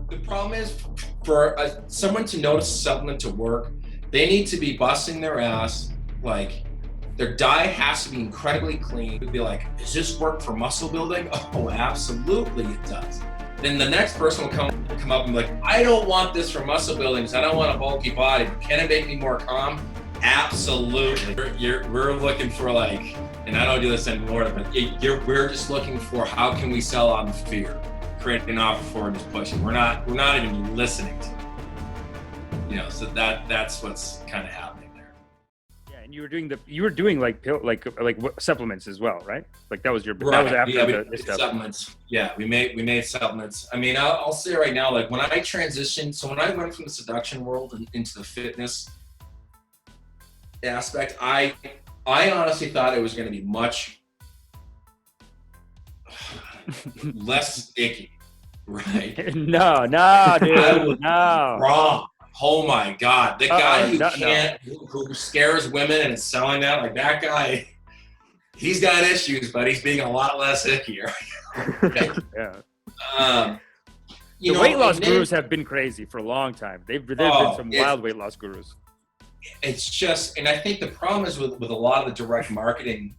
The problem is for someone to notice a supplement to work, they need to be busting their ass. Like their diet has to be incredibly clean. It'd be like, does this work for muscle building? Oh, absolutely it does. Then the next person will come up and be like, I don't want this for muscle building because I don't want a bulky body. But can it make me more calm? Absolutely. We're looking for like, and I don't do this anymore, but we're just looking for how can we sell on fear, create an offer for just pushing. We're not even listening to it. So that's what's kind of happening there. Yeah, and you were doing like supplements as well, right? Like that was your right. That was after the supplements. Yeah, we made supplements. I mean, I'll say right now, like when I transitioned, so when I went from the seduction world and into the fitness aspect, I honestly thought it was going to be much less icky, right? No, dude, no. Wrong. Oh my God, the guy who scares women and is selling that, like that guy, he's got issues, but he's being a lot less icky. Yeah. The weight loss gurus have been crazy for a long time. There've been some wild weight loss gurus. It's just, and I think the problem is with a lot of the direct marketing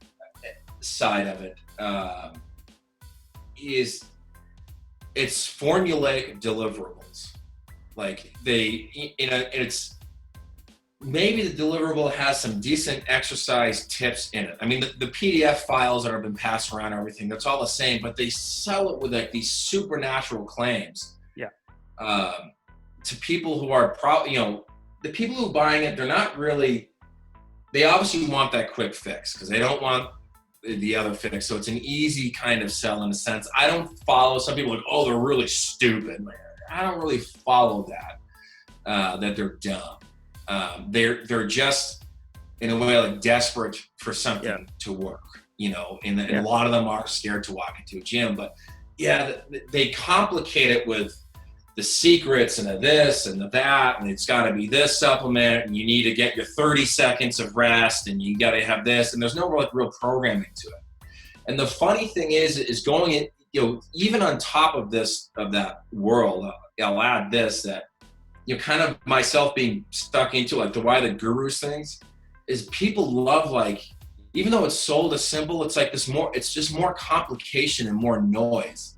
side of it, is it's formulaic deliverables. Like it's maybe the deliverable has some decent exercise tips in it. I mean, the PDF files that have been passed around, everything, that's all the same, but they sell it with like these supernatural claims. Yeah. To people who are the people who are buying it, they're not really, they obviously want that quick fix because they don't want the other fix. So it's an easy kind of sell in a sense. I don't follow, some people are like, oh, they're really stupid. Like, I don't really follow that, that they're dumb. They're just in a way like desperate for something to work, and a lot of them are scared to walk into a gym, but they complicate it with the secrets and the this and the that, and it's got to be this supplement, and you need to get your 30 seconds of rest, and you got to have this, and there's no real programming to it. And the funny thing is going in, even on top of that world, I'll add this, that kind of myself being stuck into like the why the gurus things is people love, like, even though it's sold as simple, it's like it's just more complication and more noise.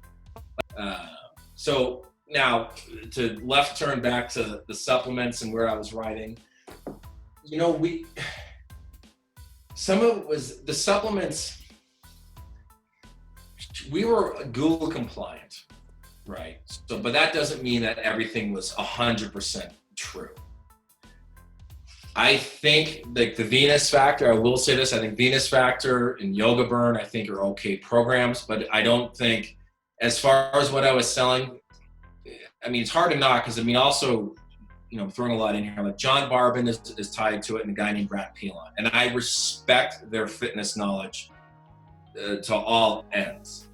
So now to left turn back to the supplements and where I was writing, some of it was the supplements, we were Google compliant, right? So, but that doesn't mean that everything was 100% true. I think like the Venus Factor, I will say this, I think Venus Factor and Yoga Burn, I think are okay programs, but I don't think, as far as what I was selling, I mean, it's hard to knock because, I mean, also, throwing a lot in here, like John Barbin is tied to it, and a guy named Brad Pilon. And I respect their fitness knowledge to all ends.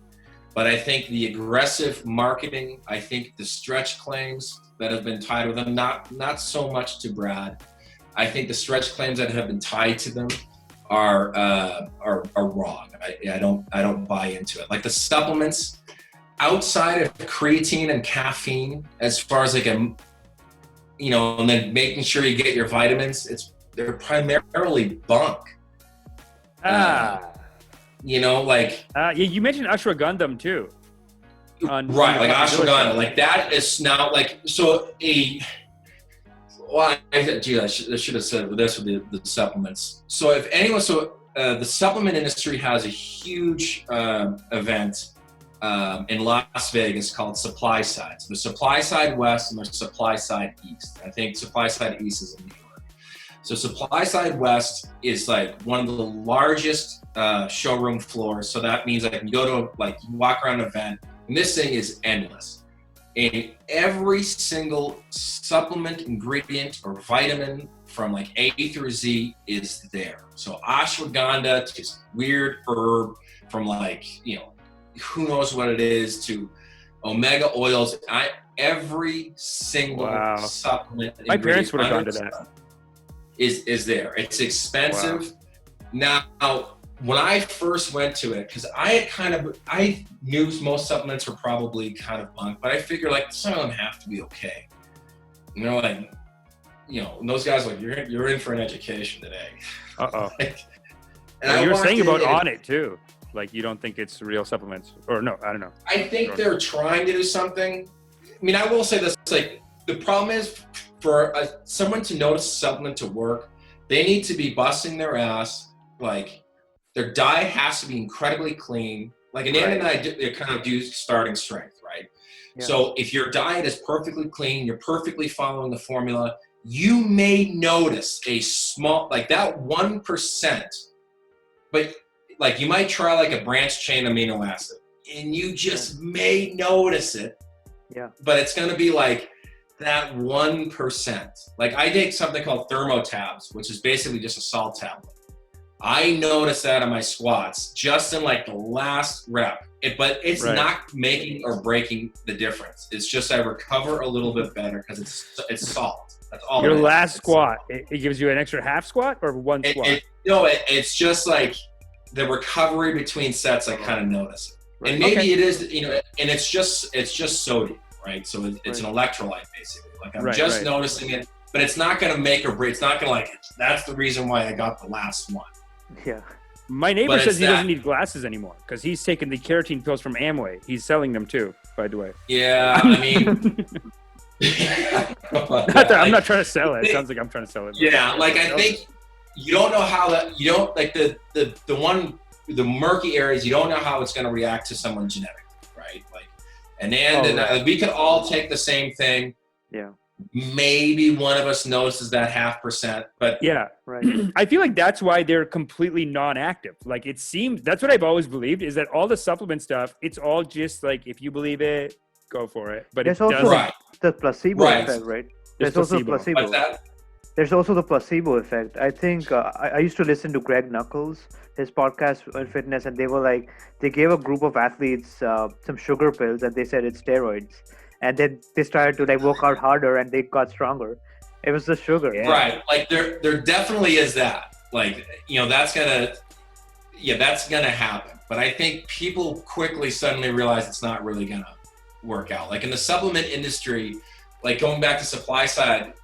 But I think the aggressive marketing, I think the stretch claims that have been tied with them, not so much to Brad. I think the stretch claims that have been tied to them are wrong. I don't buy into it. Like the supplements, outside of creatine and caffeine, as far as like and then making sure you get your vitamins, they're primarily bunk. You mentioned ashwagandha too. Right, like ashwagandha, like that is now like, so I should have said this with the supplements. So if anyone, the supplement industry has a huge event in Las Vegas called Supply Side. So there's Supply Side West and there's Supply Side East. I think Supply Side East is in New York. So Supply Side West is like one of the largest showroom floors. So that means like you go to you walk around an event, and this thing is endless. And every single supplement, ingredient, or vitamin from like A through Z is there. So ashwagandha to weird herb from like, who knows what it is, to omega oils. Every single supplement. My parents would have gone to that. Is there. It's expensive. Wow. Now, when I first went to it, because I knew most supplements were probably kind of bunk, but I figured like some of them have to be okay. And they're like, and those guys are like, you're in for an education today. And you were saying about on it too. Like you don't think it's real supplements, or no? I don't know. I think they're trying to do something. I mean, I will say this: like the problem is for someone to notice a supplement to work, they need to be busting their ass. Like their diet has to be incredibly clean. Like Anand and I kind of do starting strength, right? Yeah. So if your diet is perfectly clean, you're perfectly following the formula, you may notice a small, like that 1%, but like you might try like a branch chain amino acid and you just may notice it. Yeah. But it's going to be like that 1%. Like I take something called thermotabs, which is basically just a salt tablet. I noticed that on my squats just in like the last rep, but it's not making or breaking the difference. It's just I recover a little bit better because it's salt. That's all. Your last squat, it gives you an extra half squat or one squat? It's just like the recovery between sets. I kind of notice it. Right. And maybe it is, and it's just sodium, right? So it's an electrolyte basically. Like I'm just noticing it, but it's not going to make or break. It's not going to like, that's the reason why I got the last one. Yeah. My neighbor says he doesn't need glasses anymore because he's taking the keratin pills from Amway. He's selling them too, by the way. Yeah, I mean, I'm not trying to sell it. It sounds like I'm trying to sell it. Yeah, like I think you don't know how that, you don't like the murky areas. You don't know how it's going to react to someone genetically, right? Like, and we could all take the same thing. Yeah. Maybe one of us notices that 0.5%, but yeah, right. I feel like that's why they're completely non-active. Like it seems, that's what I've always believed, is that all the supplement stuff, it's all just like, if you believe it, go for it. But there's also the placebo effect, right? There's also placebo. What's that? There's also the placebo effect. I think I used to listen to Greg Nuckols, his podcast on fitness, and they were like, they gave a group of athletes some sugar pills and they said it's steroids. And then they started to like work out harder and they got stronger. It was the sugar. Yeah. Right. Like there definitely is that. Like, that's gonna happen. But I think people quickly suddenly realize it's not really gonna work out. Like in the supplement industry, like going back to supply side,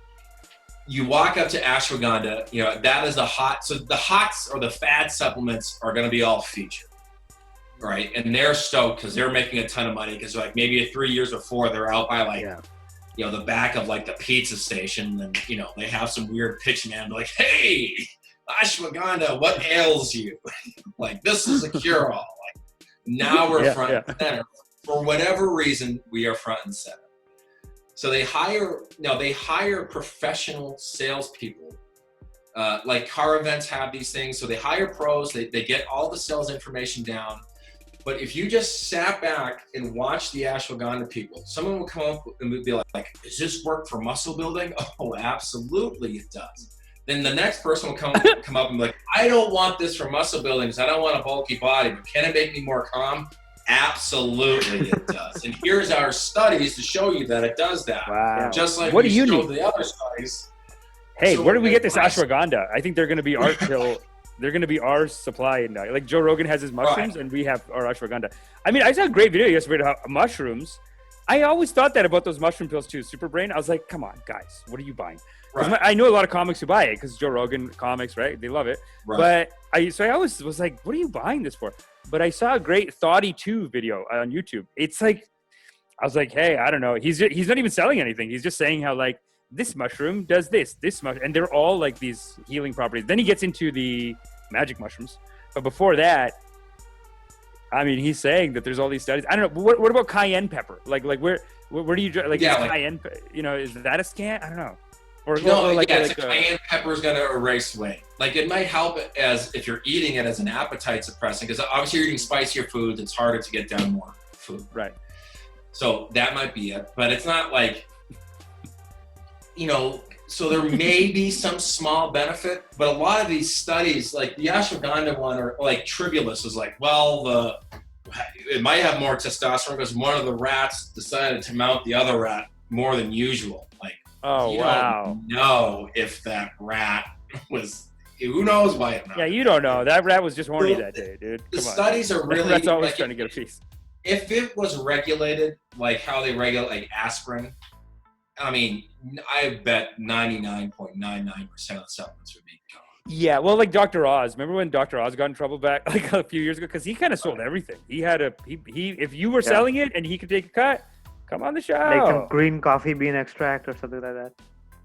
you walk up to ashwagandha, that is so the hots or the fad supplements are gonna be all featured. Right, and they're stoked because they're making a ton of money because like maybe 3 years before they're out by like the back of like the pizza station and they have some weird pitch man like, hey, ashwagandha, what ails you? Like this is a cure all. Like now we're front and center. For whatever reason, we are front and center. So they hire professional salespeople. Like car events have these things, so they hire pros. They get all the sales information down. But if you just sat back and watched the ashwagandha people, someone will come up and be like, does this work for muscle building? Oh, absolutely it does. Then the next person will come up and be like, I don't want this for muscle building because I don't want a bulky body, but can it make me more calm? Absolutely it does. And here's our studies to show you that it does that. Wow. Just like what do you showed need? The other studies. Hey, where did we get this ashwagandha? I think they're going to be they're going to be our supply now. Like Joe Rogan has his mushrooms and we have our ashwagandha. I mean, I saw a great video yesterday about mushrooms. I always thought that about those mushroom pills too, Superbrain. I was like, come on, guys, what are you buying? Right. I know a lot of comics who buy it because Joe Rogan comics, right? They love it. Right. But I always was like, what are you buying this for? But I saw a great Thoughty 2 video on YouTube. It's like, I was like, hey, I don't know. He's not even selling anything. He's just saying how like, this mushroom does this mushroom, and they're all like these healing properties. Then he gets into the magic mushrooms. But before that, I mean, he's saying that there's all these studies. I don't know. What about cayenne pepper? Like where do you like cayenne? Is that a scam? I don't know. Cayenne pepper is going to erase weight. Like it might help as if you're eating it as an appetite suppressant because obviously you're eating spicier foods. It's harder to get down more food. Right. So that might be it, but it's not like. So there may be some small benefit, but a lot of these studies, like the ashwagandha one or like Tribulus was like, well, it might have more testosterone because one of the rats decided to mount the other rat more than usual. Like, don't know if that rat was, Who knows why I'm not? Yeah, you don't know. That rat was just horny that day, dude. The Come on. studies are really That's always like, trying to get a piece. if it was regulated like how they regulate like aspirin, I mean, I bet 99.99% of the supplements would be gone. Yeah, well, like Dr. Oz. Remember when Dr. Oz got in trouble back like a few years ago? Because he kind of sold everything. He had if you were selling it and he could take a cut, come on the show. Like some green coffee bean extract or something like that.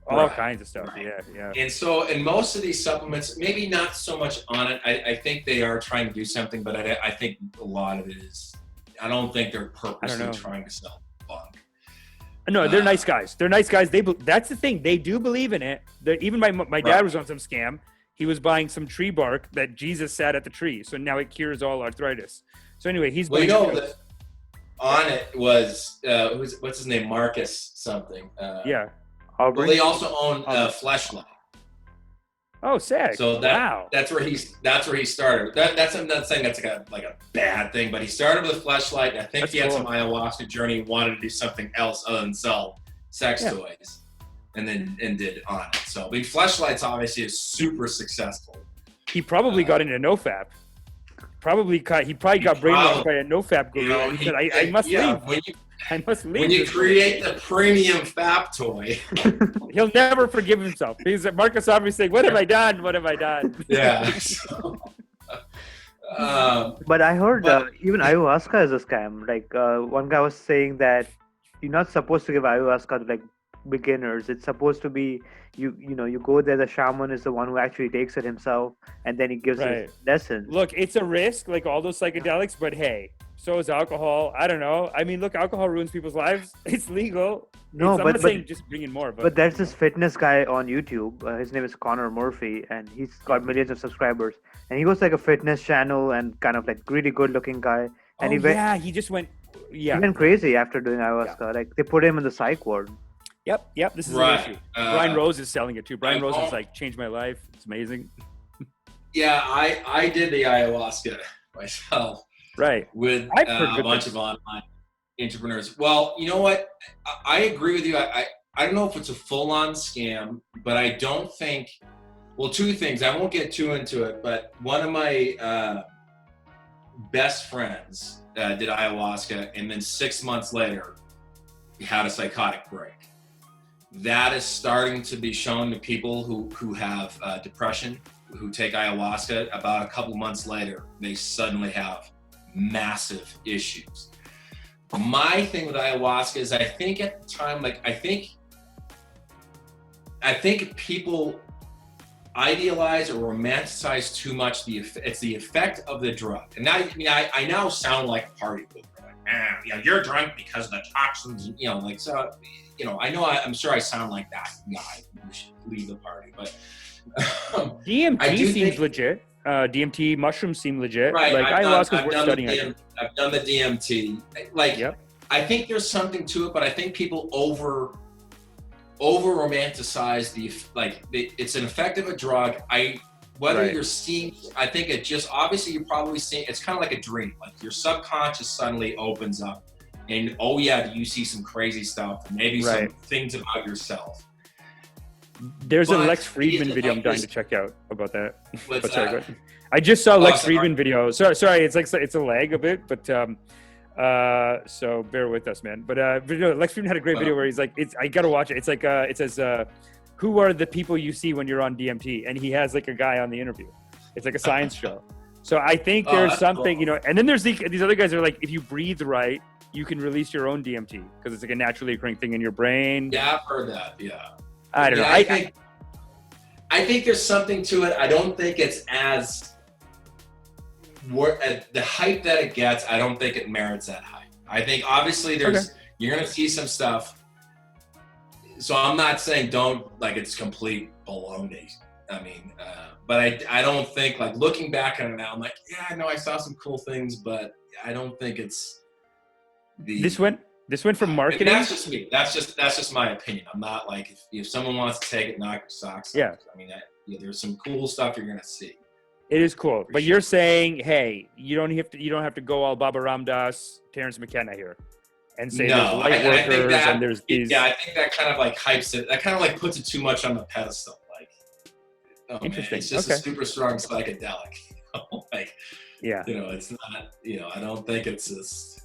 All kinds of stuff. Right. Yeah. And so, in most of these supplements, maybe not so much on it. I think they are trying to do something, but I think a lot of it is. I don't think they're purposely trying to sell bunk. No, they're nice guys. They're nice guys. That's the thing. They do believe in it. Even my dad was on some scam. He was buying some tree bark that Jesus sat at the tree, so now it cures all arthritis. So anyway, he's on it was what's his name, Marcus something. Yeah. Well, they also own Fleshlight. Oh, sick! So that's where he started. I'm not saying that's like a bad thing, but he started with Fleshlight. I think he had some ayahuasca journey, wanted to do something else other than sell sex toys, and did on it. So, I mean, Fleshlight's obviously is super successful. He probably got into NoFap. He probably got brainwashed by a NoFap guru. He said, "I must leave. I must leave." When you create the premium FAP toy, he'll never forgive himself. Because Marcus obviously saying, "What have I done? What have I done?" Yeah. But I heard even ayahuasca is a scam. Like one guy was saying that you're not supposed to give ayahuasca to like beginners. It's supposed to be you go there, the shaman is the one who actually takes it himself, and then he gives his lessons. Look, it's a risk like all those psychedelics, but hey, so is alcohol. I don't know. I mean, look, alcohol ruins people's lives. It's legal. I'm not saying just bring in more, but there's this fitness guy on YouTube. His name is Connor Murphy, and he's got millions of subscribers, and he was like a fitness channel and kind of like really good looking guy, and he went crazy after doing ayahuasca. Like they put him in the psych ward. Yep. This is an issue. Brian Rose is selling it too. Brian Rose is like, changed my life. It's amazing. Yeah, I did the ayahuasca myself. Right. With a bunch of online entrepreneurs. Well, you know what? I agree with you. I don't know if it's a full-on scam, but I don't think. Well, two things. I won't get too into it, but one of my best friends did ayahuasca, and then 6 months later, he had a psychotic break. That is starting to be shown to people who have depression, who take ayahuasca. About a couple months later, they suddenly have massive issues. My thing with ayahuasca is I think at the time, I think people idealize or romanticize too much it's the effect of the drug. And now, I now sound like a party pooper. You're drunk because of the toxins, I'm sure I sound like that guy who should leave the party, but DMT seems legit. DMT mushrooms seem legit. Right. Like ayahuasca is worth studying. I've done the DMT. I think there's something to it, but I think people over romanticize it's an effect of a drug. You're seeing, I think it just, obviously you're probably seeing, it's kind of like a dream. Like your subconscious suddenly opens up and, you see some crazy stuff, and maybe some things about yourself. There's a Lex Friedman video I'm dying to check out about that. What's that? I just saw Lex Friedman video. Sorry, it's a lag a bit, but so bear with us, man. But Lex Friedman had a great video where he's like, I gotta watch it. It's like it says, who are the people you see when you're on DMT? And he has like a guy on the interview. It's like a science show. So I think there's something, cool. And then there's these other guys that are like, if you breathe right, you can release your own DMT because it's like a naturally occurring thing in your brain. Yeah, I've heard that. Yeah. I don't know. I think there's something to it. I don't think it's as the hype that it gets. I don't think it merits that hype. I think obviously you're going to see some stuff. So I'm not saying it's complete baloney. I mean, but I don't think, like, looking back on it now, I'm like, yeah, I know I saw some cool things, but I don't think it's This went from marketing. That's just me. That's just my opinion. I'm not like, if someone wants to take it, knock your socks off. Yeah. I mean, there's some cool stuff you're gonna see. It is cool, but you're saying, hey, you don't have to go all Baba Ramdas, Terrence McKenna here, and say there's light workers and there's these. Yeah, I think that kind of like hypes it. That kind of like puts it too much on the pedestal. Like, Oh, Interesting. Man, it's just a super strong psychedelic. Like, yeah. It's not, I don't think it's just,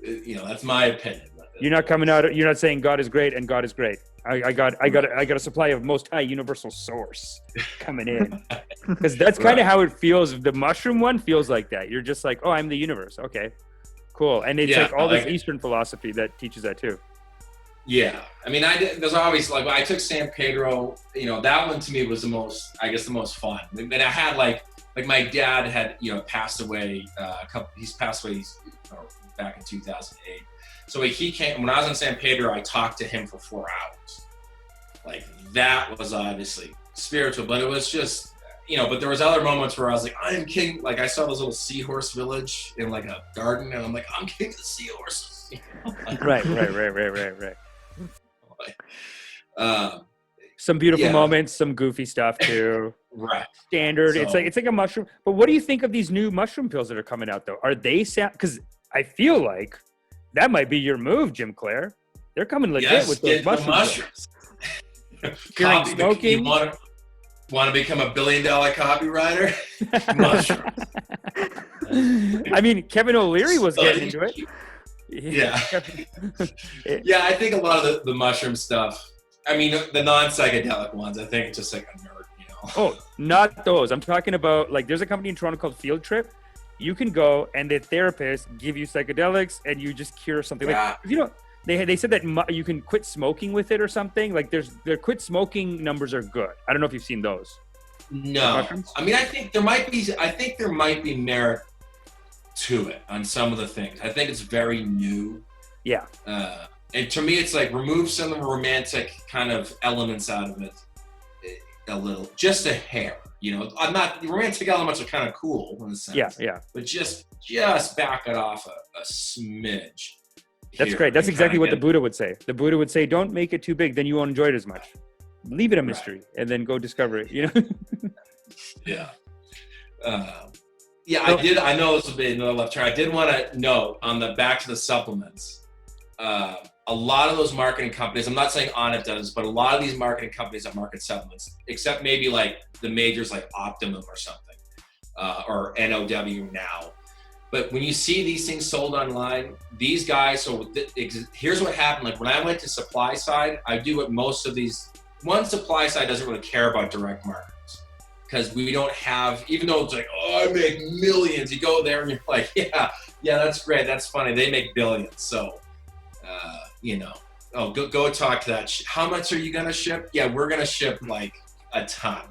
that's my opinion. You're not coming out. You're not saying God is great and God is great. I got a supply of most high universal source coming in, because that's kind of how it feels. The mushroom one feels like that. You're just like, oh, I'm the universe. Okay, cool. And it's like all this Eastern philosophy that teaches that too. Yeah, I mean, there's always like, when I took San Pedro, that one to me was the most fun. And I had like my dad had, passed away he's passed away back in 2008. So he came, when I was in San Pedro, I talked to him for 4 hours. Like, that was obviously spiritual, but it was just, but there was other moments where I was like, I am king. Like, I saw this little seahorse village in like a garden, and I'm like, I'm king of the seahorses. Right. Some beautiful moments, some goofy stuff too. Right. Standard. So, it's like a mushroom. But what do you think of these new mushroom pills that are coming out though? Are they because I feel like that might be your move, Jim Clair. They're coming legit with those mushrooms. Curing smoking. You want to become a $1 billion copywriter? Mushrooms. I mean, Kevin O'Leary was getting into it. Yeah. Yeah, I think a lot of the mushroom stuff, I mean, the non-psychedelic ones, I think it's just like a nerd, Oh, not those. I'm talking about, like, there's a company in Toronto called Field Trip. You can go and the therapists give you psychedelics and you just cure something. Yeah. Like, they said that you can quit smoking with it or something. Like, their quit smoking numbers are good. I don't know if you've seen those. No. I mean, I think there might be merit to it on some of the things. I think it's very new. Yeah. And to me, it's like, remove some of the romantic kind of elements out of it a little, just a hair. I'm not, the romantic elements are kind of cool in a sense. Yeah. But just back it off a smidge. That's great. That's exactly what the Buddha would say. The Buddha would say, don't make it too big, then you won't enjoy it as much. Leave it a mystery, and then go discover it, Yeah. I know this will be another left turn. I did want to note on the back to the supplements. A lot of those marketing companies, I'm not saying Anand does, but a lot of these marketing companies that market supplements, except maybe like the majors like Optimum or something, or NOW now. But when you see these things sold online, these guys, here's what happened. Like, when I went to supply side, I do what most of these, one, supply side doesn't really care about direct marketers, because we don't have, even though it's like, oh, I make millions, you go there and you're like, yeah, that's great, that's funny, they make billions. So, go talk to that. How much are you going to ship? Yeah, we're going to ship like a ton.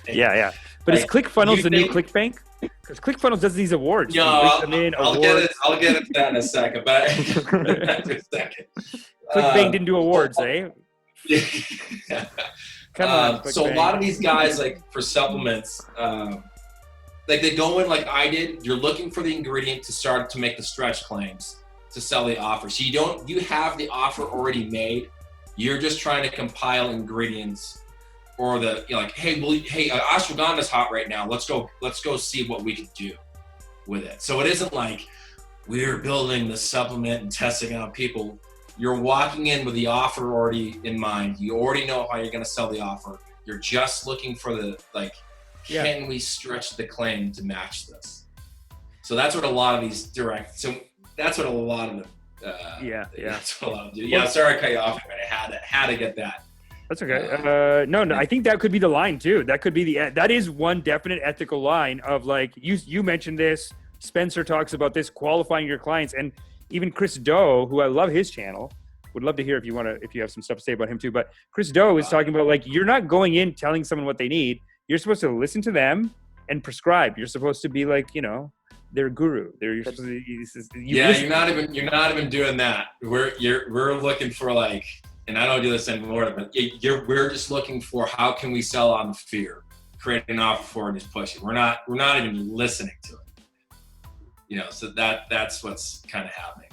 Yeah. But is ClickFunnels the new ClickBank? Because ClickFunnels does these awards. No, I'll get it to that in a second. But ClickBank didn't do awards, eh? Come on. So a lot of these guys, like for supplements, like they go in like I did. You're looking for the ingredient to start to make the stretch claims to sell the offer. So you have the offer already made. You're just trying to compile ingredients, or hey, ashwaganda's hot right now. Let's go see what we can do with it. So it isn't like we're building the supplement and testing it on people. You're walking in with the offer already in mind. You already know how you're going to sell the offer. You're just looking for can we stretch the claim to match this? So that's what a lot of these that's what a lot of them. That's what a lot of them do. Yeah, sorry I cut you off, but I had to get that. That's okay. No, I think that could be the line too. That could be that is one definite ethical line of, like, you mentioned this. Spencer talks about this, qualifying your clients, and even Chris Do, who I love his channel, would love to hear if you have some stuff to say about him too. But Chris Do is talking about, like, you're not going in telling someone what they need. You're supposed to listen to them and prescribe. You're supposed to be like, their guru. You're not even doing that. We're looking for, like, and I don't do this anymore, but we're just looking for how can we sell on fear, create an offer for it, and just push it. We're not even listening to it. So that's what's kind of happening.